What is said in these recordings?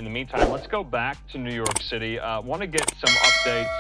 In the meantime, let's go back to New York City. Want to get some updates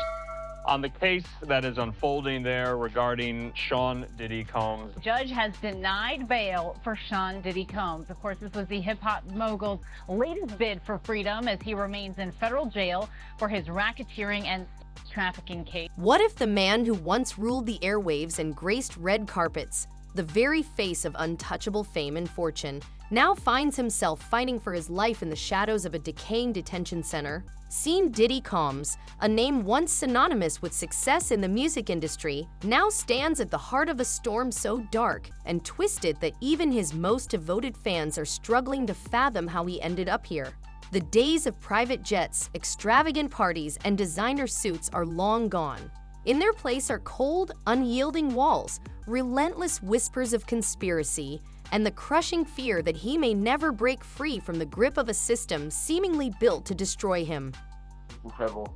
on the case that is unfolding there regarding Sean Diddy Combs. The judge has denied bail for Sean Diddy Combs. Of course, this was the hip-hop mogul's latest bid for freedom as he remains in federal jail for his racketeering and trafficking case. What if the man who once ruled the airwaves and graced red carpets, the very face of untouchable fame and fortune, now finds himself fighting for his life in the shadows of a decaying detention center? Sean Diddy Combs, a name once synonymous with success in the music industry, now stands at the heart of a storm so dark and twisted that even his most devoted fans are struggling to fathom how he ended up here. The days of private jets, extravagant parties, and designer suits are long gone. In their place are cold, unyielding walls, relentless whispers of conspiracy, and the crushing fear that he may never break free from the grip of a system seemingly built to destroy him. Incredible.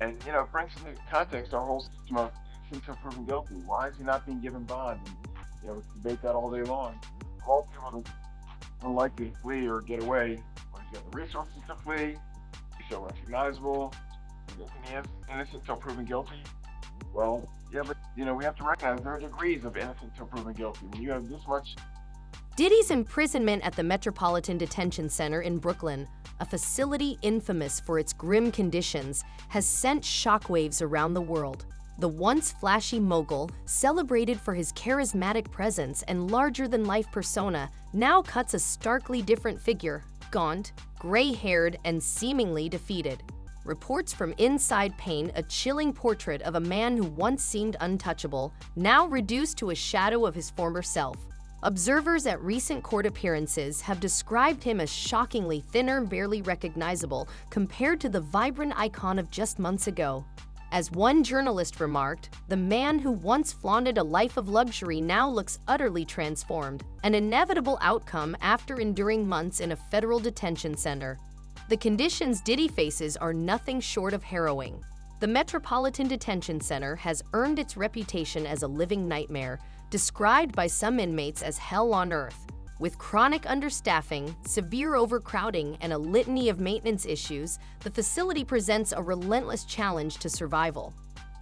And, it brings into context our whole system of innocent until proven guilty. Why is he not being given bond? And, we can debate that all day long. All people are likely to flee or get away. When he's got the resources to flee, he's so recognizable, he is innocent until proven guilty. Well, yeah, but, we have to recognize there are degrees of innocent until proven guilty. When you have this much. Diddy's imprisonment at the Metropolitan Detention Center in Brooklyn, a facility infamous for its grim conditions, has sent shockwaves around the world. The once flashy mogul, celebrated for his charismatic presence and larger-than-life persona, now cuts a starkly different figure, gaunt, gray-haired, and seemingly defeated. Reports from inside paint a chilling portrait of a man who once seemed untouchable, now reduced to a shadow of his former self. Observers at recent court appearances have described him as shockingly thinner, barely recognizable, compared to the vibrant icon of just months ago. As one journalist remarked, the man who once flaunted a life of luxury now looks utterly transformed, an inevitable outcome after enduring months in a federal detention center. The conditions Diddy faces are nothing short of harrowing. The Metropolitan Detention Center has earned its reputation as a living nightmare, described by some inmates as hell on earth. With chronic understaffing, severe overcrowding, and a litany of maintenance issues, the facility presents a relentless challenge to survival.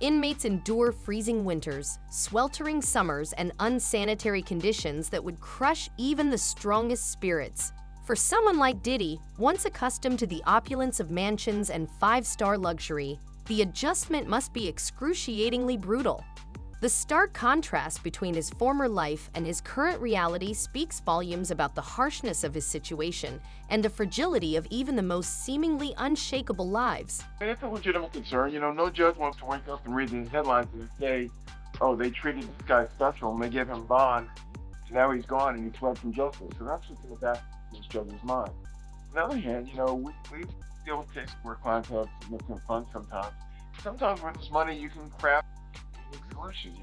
Inmates endure freezing winters, sweltering summers, and unsanitary conditions that would crush even the strongest spirits. For someone like Diddy, once accustomed to the opulence of mansions and five-star luxury, the adjustment must be excruciatingly brutal. The stark contrast between his former life and his current reality speaks volumes about the harshness of his situation and the fragility of even the most seemingly unshakable lives. It's a legitimate concern. No judge wants to wake up and read the headlines and say, oh, they treated this guy special and they gave him bond. So now he's gone and he fled from justice. So that's what's in the back of this judge's mind. On the other hand, we deal with cases where clients have significant funds sometimes. Sometimes with this money you can craft solutions.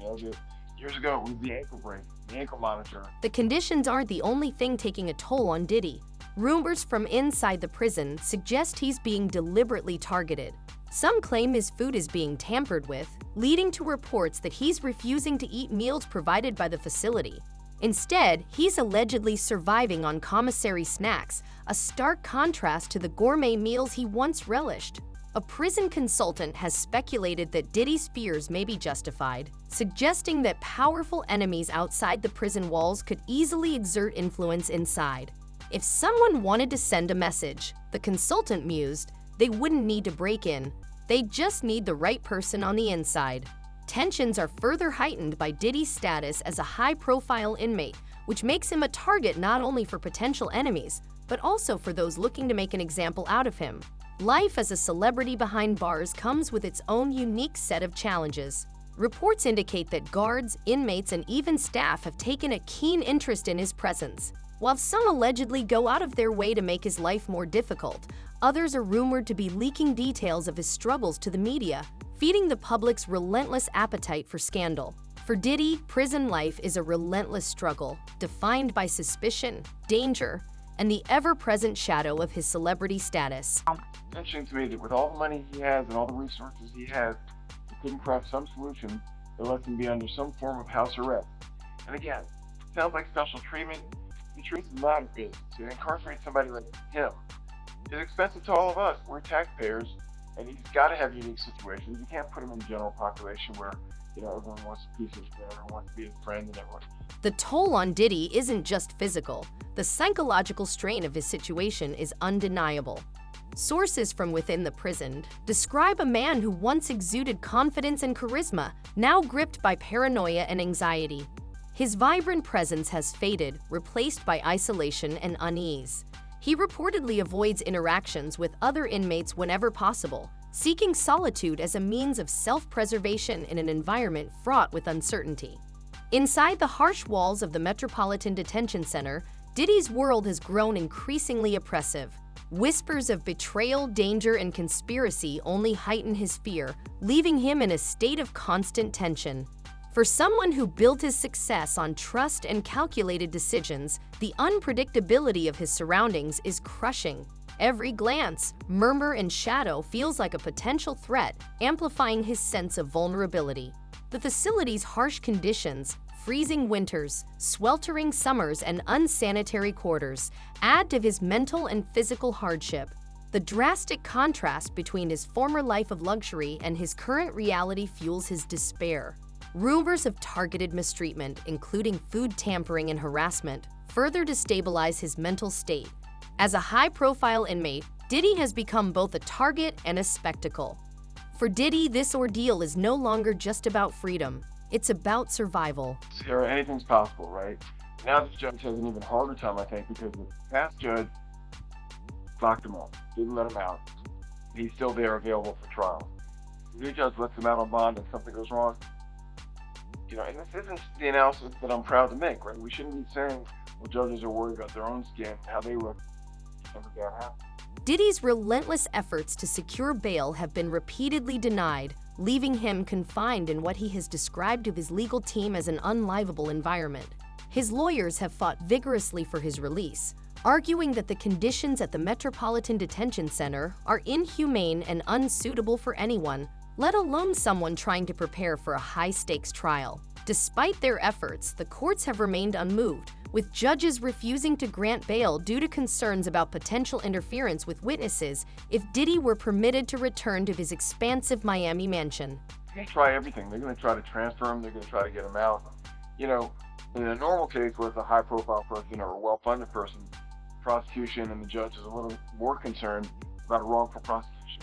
Years ago it was the ankle brace, the ankle monitor. The conditions aren't the only thing taking a toll on Diddy. Rumors from inside the prison suggest he's being deliberately targeted. Some claim his food is being tampered with, leading to reports that he's refusing to eat meals provided by the facility. Instead, he's allegedly surviving on commissary snacks, a stark contrast to the gourmet meals he once relished. A prison consultant has speculated that Diddy's fears may be justified, suggesting that powerful enemies outside the prison walls could easily exert influence inside. If someone wanted to send a message, the consultant mused, they wouldn't need to break in. They'd just need the right person on the inside. Tensions are further heightened by Diddy's status as a high-profile inmate, which makes him a target not only for potential enemies, but also for those looking to make an example out of him. Life as a celebrity behind bars comes with its own unique set of challenges. Reports indicate that guards, inmates, and even staff have taken a keen interest in his presence. While some allegedly go out of their way to make his life more difficult, others are rumored to be leaking details of his struggles to the media, feeding the public's relentless appetite for scandal. For Diddy, prison life is a relentless struggle, defined by suspicion, danger, and the ever-present shadow of his celebrity status. It's interesting to me that with all the money he has and all the resources he has, he couldn't craft some solution that lets him be under some form of house arrest. And again, sounds like special treatment. He treats him out of business. To incarcerate somebody like him is expensive to all of us. We're taxpayers, and he's got to have unique situations. You can't put him in the general population where, everyone wants a piece of his everyone wants to be his friend and everyone. The toll on Diddy isn't just physical. The psychological strain of his situation is undeniable. Sources from within the prison describe a man who once exuded confidence and charisma, now gripped by paranoia and anxiety. His vibrant presence has faded, replaced by isolation and unease. He reportedly avoids interactions with other inmates whenever possible, seeking solitude as a means of self-preservation in an environment fraught with uncertainty. Inside the harsh walls of the Metropolitan Detention Center, Diddy's world has grown increasingly oppressive. Whispers of betrayal, danger, and conspiracy only heighten his fear, leaving him in a state of constant tension. For someone who built his success on trust and calculated decisions, the unpredictability of his surroundings is crushing. Every glance, murmur, and shadow feels like a potential threat, amplifying his sense of vulnerability. The facility's harsh conditions, freezing winters, sweltering summers, and unsanitary quarters add to his mental and physical hardship. The drastic contrast between his former life of luxury and his current reality fuels his despair. Rumors of targeted mistreatment, including food tampering and harassment, further destabilize his mental state. As a high-profile inmate, Diddy has become both a target and a spectacle. For Diddy, this ordeal is no longer just about freedom. It's about survival. Sarah, anything's possible, right? Now this judge has an even harder time, I think, because the past judge locked him up, didn't let him out. He's still there available for trial. The new judge lets him out on bond and something goes wrong. And this isn't the analysis that I'm proud to make, right? We shouldn't be saying, well, judges are worried about their own skin, how they look. Never that happen. Diddy's relentless efforts to secure bail have been repeatedly denied, leaving him confined in what he has described to his legal team as an unlivable environment. His lawyers have fought vigorously for his release, arguing that the conditions at the Metropolitan Detention Center are inhumane and unsuitable for anyone, let alone someone trying to prepare for a high-stakes trial. Despite their efforts, the courts have remained unmoved, with judges refusing to grant bail due to concerns about potential interference with witnesses if Diddy were permitted to return to his expansive Miami mansion. They're going to try everything. They're going to try to transfer him. They're going to try to get him out. In a normal case where it's a high-profile person or a well-funded person, prosecution and the judge is a little more concerned about a wrongful prosecution.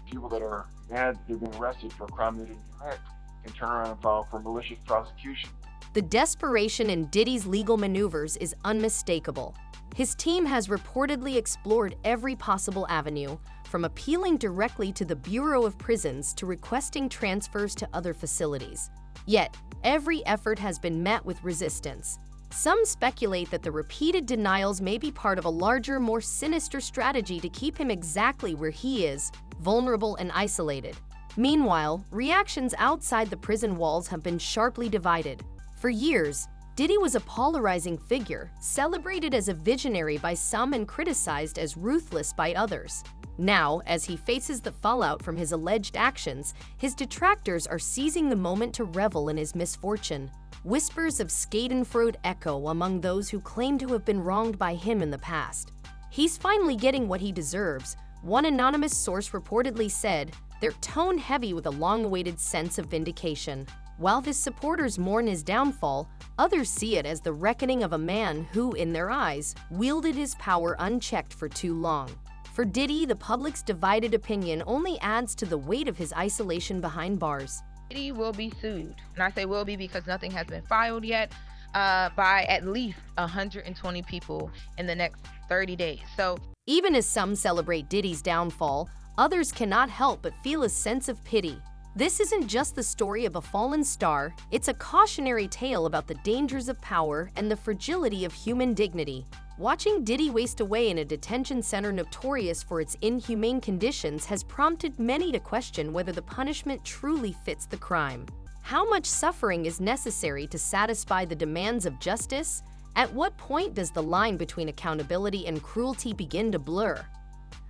People that are mad they've been arrested for a crime they didn't commit can turn around and file for malicious prosecution. The desperation in Diddy's legal maneuvers is unmistakable. His team has reportedly explored every possible avenue, from appealing directly to the Bureau of Prisons to requesting transfers to other facilities. Yet, every effort has been met with resistance. Some speculate that the repeated denials may be part of a larger, more sinister strategy to keep him exactly where he is, vulnerable and isolated. Meanwhile, reactions outside the prison walls have been sharply divided. For years, Diddy was a polarizing figure, celebrated as a visionary by some and criticized as ruthless by others. Now, as he faces the fallout from his alleged actions, his detractors are seizing the moment to revel in his misfortune. Whispers of schadenfreude echo among those who claim to have been wronged by him in the past. He's finally getting what he deserves. One anonymous source reportedly said, their tone heavy with a long-awaited sense of vindication. While his supporters mourn his downfall, others see it as the reckoning of a man who, in their eyes, wielded his power unchecked for too long. For Diddy, the public's divided opinion only adds to the weight of his isolation behind bars. Diddy will be sued, and I say will be because nothing has been filed yet, by at least 120 people in the next 30 days. So, even as some celebrate Diddy's downfall, others cannot help but feel a sense of pity. This isn't just the story of a fallen star, it's a cautionary tale about the dangers of power and the fragility of human dignity. Watching Diddy waste away in a detention center notorious for its inhumane conditions has prompted many to question whether the punishment truly fits the crime. How much suffering is necessary to satisfy the demands of justice? At what point does the line between accountability and cruelty begin to blur?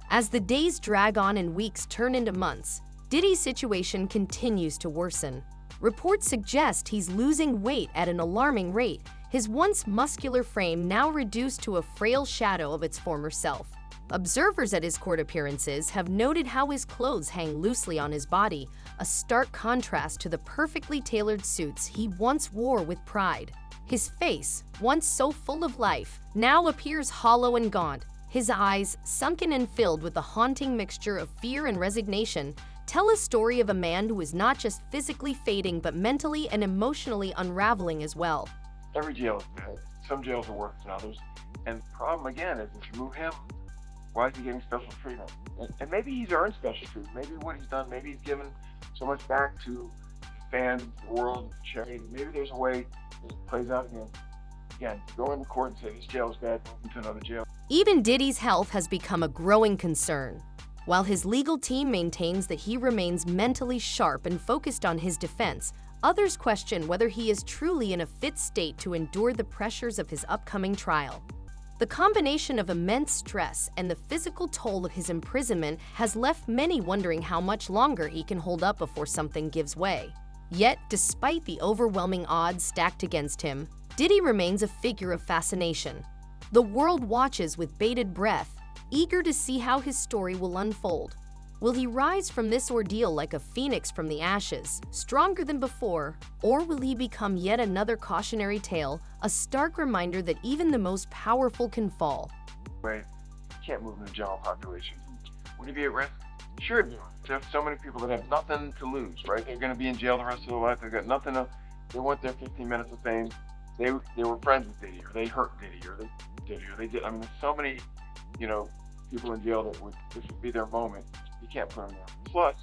As the days drag on and weeks turn into months, Diddy's situation continues to worsen. Reports suggest he's losing weight at an alarming rate, his once muscular frame now reduced to a frail shadow of its former self. Observers at his court appearances have noted how his clothes hang loosely on his body, a stark contrast to the perfectly tailored suits he once wore with pride. His face, once so full of life, now appears hollow and gaunt. His eyes, sunken and filled with a haunting mixture of fear and resignation, tell a story of a man who is not just physically fading but mentally and emotionally unraveling as well. Every jail is bad. Some jails are worse than others. And the problem, again, is if you move him, why is he getting special treatment? And maybe he's earned special treatment. Maybe what he's done, maybe he's given so much back to fans, the world, charity. Maybe there's a way this plays out again. Again, go into court and say this jail is bad, move him to another jail. Even Diddy's health has become a growing concern. While his legal team maintains that he remains mentally sharp and focused on his defense, others question whether he is truly in a fit state to endure the pressures of his upcoming trial. The combination of immense stress and the physical toll of his imprisonment has left many wondering how much longer he can hold up before something gives way. Yet, despite the overwhelming odds stacked against him, Diddy remains a figure of fascination. The world watches with bated breath, eager to see how his story will unfold. Will he rise from this ordeal like a phoenix from the ashes, stronger than before, or will he become yet another cautionary tale, a stark reminder that even the most powerful can fall? Right? You can't move in the general population. Would he be at risk? Sure. There's so many people that have nothing to lose, right? They're going to be in jail the rest of their life. They've got nothing to. They want their 15 minutes of fame. They were friends with Diddy, or they hurt Diddy, or they Diddy, or they did. I mean, there's so many, people in jail that this would be their moment. You can't put them there. Plus,